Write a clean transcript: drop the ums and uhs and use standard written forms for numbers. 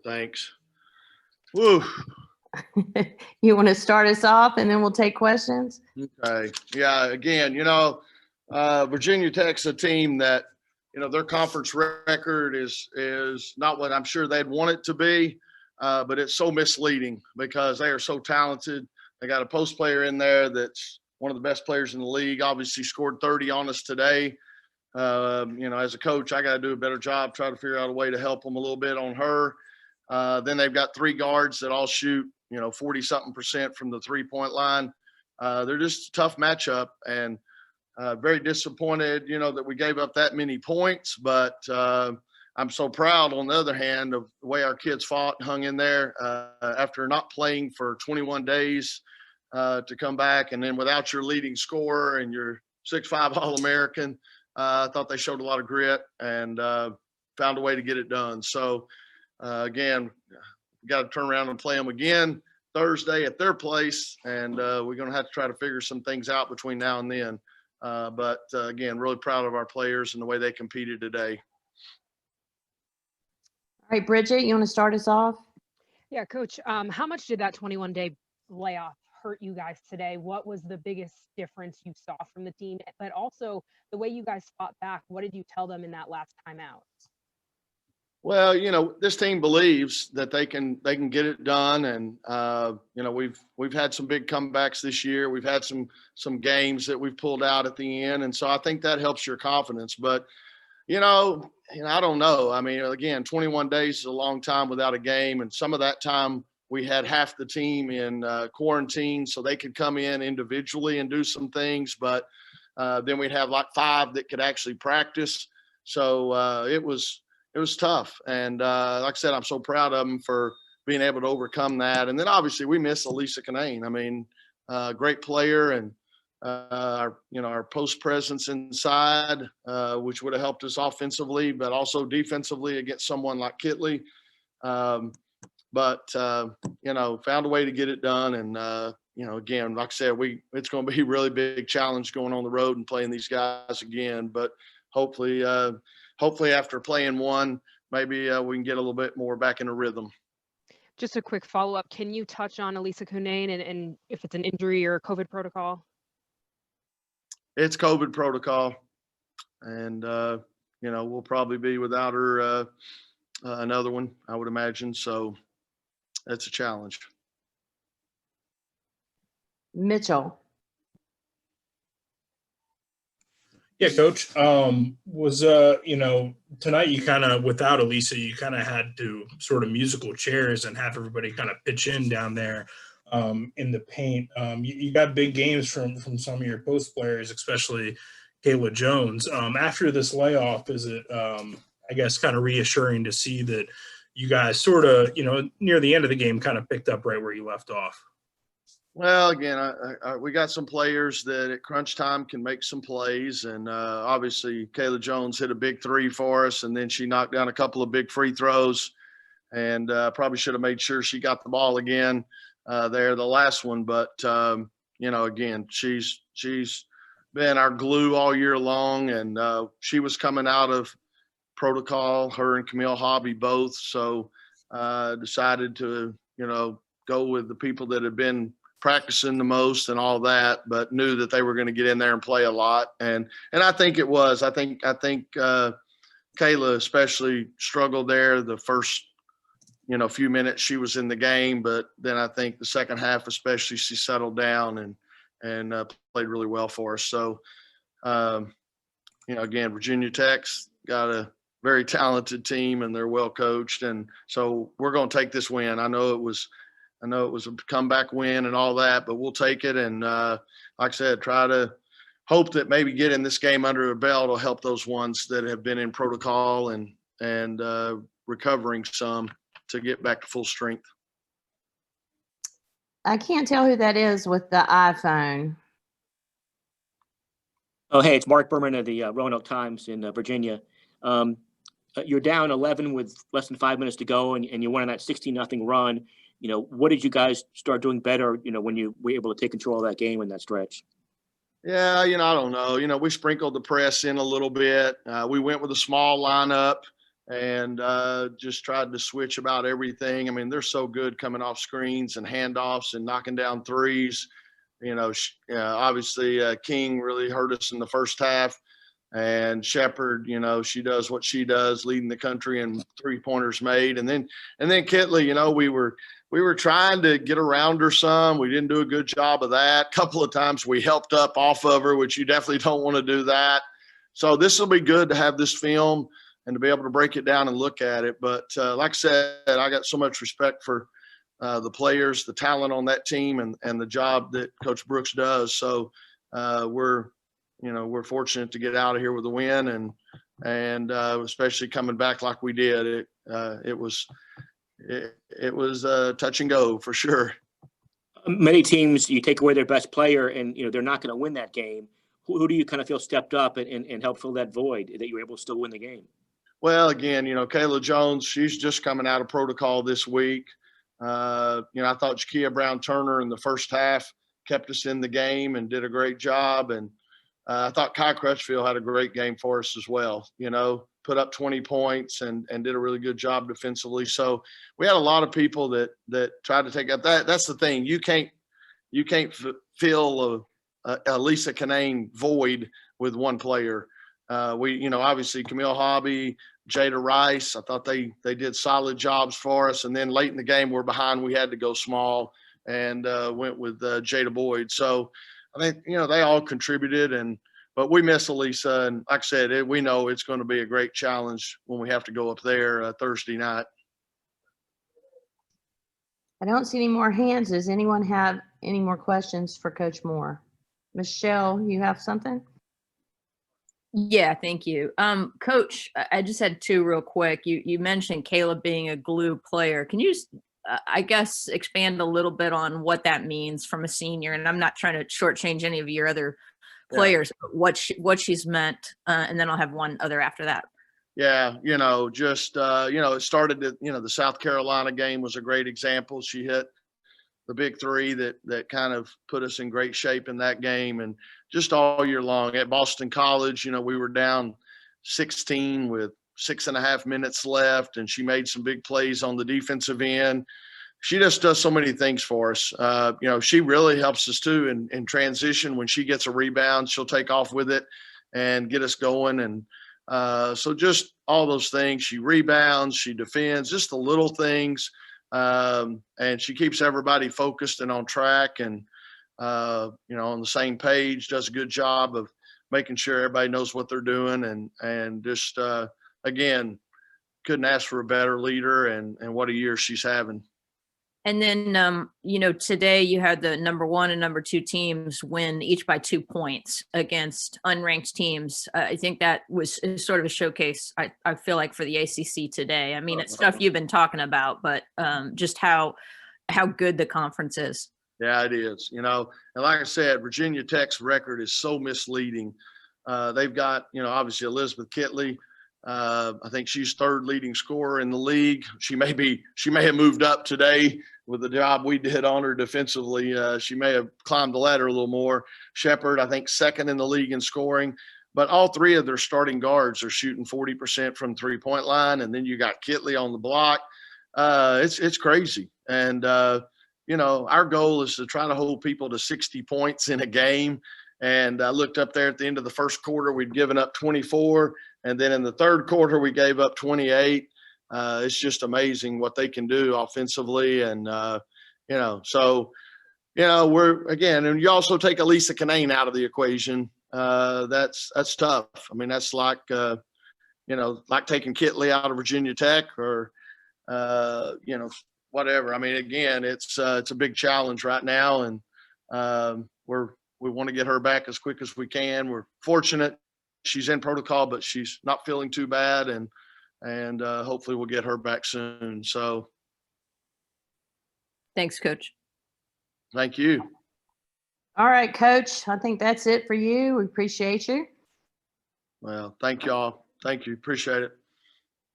Thanks. Woo. You want to start us off and then we'll take questions? Okay. Yeah. Again, Virginia Tech's a team that, their conference record is not what I'm sure they'd want it to be, but it's so misleading because they are so talented. They got a post player in there that's one of the best players in the league. Obviously, scored 30 on us today. As a coach, I got to do a better job, try to figure out a way to help them a little bit on her. Then they've got 3 guards that all shoot, 40-something% from the 3-point line. They're just a tough matchup, and very disappointed, that we gave up that many points. But I'm so proud, on the other hand, of the way our kids fought and hung in there after not playing for 21 days to come back. And then without your leading scorer and your 6'5" All-American, I thought they showed a lot of grit and found a way to get it done. So, again, we got to turn around and play them again Thursday at their place, and we're going to have to try to figure some things out between now and then. But again, really proud of our players and the way they competed today. All right, Bridget, you want to start us off? Yeah, Coach, how much did that 21-day layoff hurt you guys today? What was the biggest difference you saw from the team? But also the way you guys fought back, what did you tell them in that last timeout? Well, this team believes that they can get it done, and we've had some big comebacks this year. We've had some games that we've pulled out at the end, and so I think that helps your confidence. But I don't know. I mean, again, 21 days is a long time without a game, and some of that time we had half the team in quarantine, so they could come in individually and do some things, but then we'd have like 5 that could actually practice. So it was tough. And like I said, I'm so proud of them for being able to overcome that. And then obviously we miss Elisa Canane. I mean, great player, and our post presence inside, which would have helped us offensively, but also defensively against someone like Kitley. But found a way to get it done. And, again, like I said, it's going to be a really big challenge going on the road and playing these guys again. But hopefully after playing one, maybe we can get a little bit more back in a rhythm. Just a quick follow-up. Can you touch on Elisa Cunane and if it's an injury or COVID protocol? It's COVID protocol. And, we'll probably be without her another one, I would imagine. So that's a challenge. Mitchell. Yeah, Coach. Tonight you kind of, without Elisa, you kind of had to sort of musical chairs and have everybody kind of pitch in down there in the paint. You got big games from some of your post players, especially Kayla Jones. After this layoff, is it, I guess, kind of reassuring to see that you guys sort of, near the end of the game kind of picked up right where you left off? Well, again, we got some players that at crunch time can make some plays. And obviously Kayla Jones hit a big 3 for us, and then she knocked down a couple of big free throws, and probably should have made sure she got the ball again there, the last one. But, again, she's been our glue all year long, and she was coming out of protocol, her and Camille Hobby both. So decided to, go with the people that have been practicing the most and all that, but knew that they were going to get in there and play a lot. And I think it was. I think Kayla especially struggled there the first, few minutes she was in the game, but then I think the second half especially she settled down and played really well for us. So, again, Virginia Tech's got a very talented team, and they're well coached, and so we're going to take this win. I know it was a comeback win and all that, but we'll take it. And like I said, try to hope that maybe getting this game under their belt will help those ones that have been in protocol and recovering some to get back to full strength. I can't tell who that is with the iPhone. Oh, hey, it's Mark Berman of the Roanoke Times in Virginia. You're down 11 with less than 5 minutes to go, and you went on that 16-0 run. What did you guys start doing better, when you were able to take control of that game in that stretch? Yeah, I don't know. We sprinkled the press in a little bit. We went with a small lineup. and just tried to switch about everything. I mean, they're so good coming off screens and handoffs and knocking down threes. You know, obviously King really hurt us in the first half, and Shepard, you know, she does what she does, leading the country in 3-pointers made. And then Kitley, you know, we were trying to get around her some. We didn't do a good job of that. A couple of times we helped up off of her, which you definitely don't want to do that. So this will be good to have this film and to be able to break it down and look at it. But like I said, I got so much respect for the players, the talent on that team, and the job that Coach Brooks does. So we're fortunate to get out of here with a win, and especially coming back like we did. It was touch and go for sure. Many teams, you take away their best player and, you know, they're not going to win that game. Who do you kind of feel stepped up and helped fill that void that you were able to still win the game? Well, again, you know, Kayla Jones, she's just coming out of protocol this week. You know, I thought Jakia Brown-Turner in the first half kept us in the game and did a great job. And I thought Kai Crutchfield had a great game for us as well, you know, put up 20 points and did a really good job defensively. So we had a lot of people that tried to take up that. That's the thing. You can't fill a Lisa Canane void with one player. You know, obviously Camille Hobby, Jada Rice, I thought they did solid jobs for us. And then late in the game, we're behind. We had to go small and went with Jada Boyd. So I think, you know, they all contributed, but we miss Elisa. And like I said, we know it's going to be a great challenge when we have to go up there Thursday night. I don't see any more hands. Does anyone have any more questions for Coach Moore? Michelle, you have something? Yeah, thank you. Coach, I just had two real quick. You mentioned Caleb being a glue player. Can you just, I guess, expand a little bit on what that means from a senior? And I'm not trying to shortchange any of your other players, but what she's meant, and then I'll have one other after that. Yeah, you know, just you know, it started at, you know, the South Carolina game was a great example. She hit the big three that kind of put us in great shape in that game. And just all year long at Boston College, you know, we were down 16 with 6.5 minutes left, and she made some big plays on the defensive end. She just does so many things for us. You know, she really helps us too in transition. When she gets a rebound, she'll take off with it and get us going. And so just all those things. She rebounds, she defends, just the little things. And she keeps everybody focused and on track and, you know, on the same page, does a good job of making sure everybody knows what they're doing. And just, again, couldn't ask for a better leader, and what a year she's having. And then, you know, today you had the number 1 and number 2 teams win each by 2 points against unranked teams. I think that was sort of a showcase, I feel like, for the ACC today. I mean, it's stuff you've been talking about, but just how good the conference is. Yeah, it is. You know, and like I said, Virginia Tech's record is so misleading. They've got, you know, obviously Elizabeth Kitley. I think she's 3rd leading scorer in the league. She may have moved up today with the job we did on her defensively. She may have climbed the ladder a little more. Shepard, I think, 2nd in the league in scoring. But all 3 of their starting guards are shooting 40% from 3-point line, and then you got Kitley on the block. It's crazy. And you know, our goal is to try to hold people to 60 points in a game. And I looked up there at the end of the first quarter, we'd given up 24. And then in the third quarter, we gave up 28. It's just amazing what they can do offensively. And, you know, so, you know, we're, again, and you also take Elisa Canane out of the equation. That's tough. I mean, that's like, you know, like taking Kitley out of Virginia Tech or, you know, whatever. I mean, again, it's a big challenge right now. And we want to get her back as quick as we can. We're fortunate she's in protocol, but she's not feeling too bad, and hopefully we'll get her back soon. So Thanks, Coach. Thank you. All right, Coach, I think that's it for you. We appreciate you. Well, thank y'all. Thank you. Appreciate it.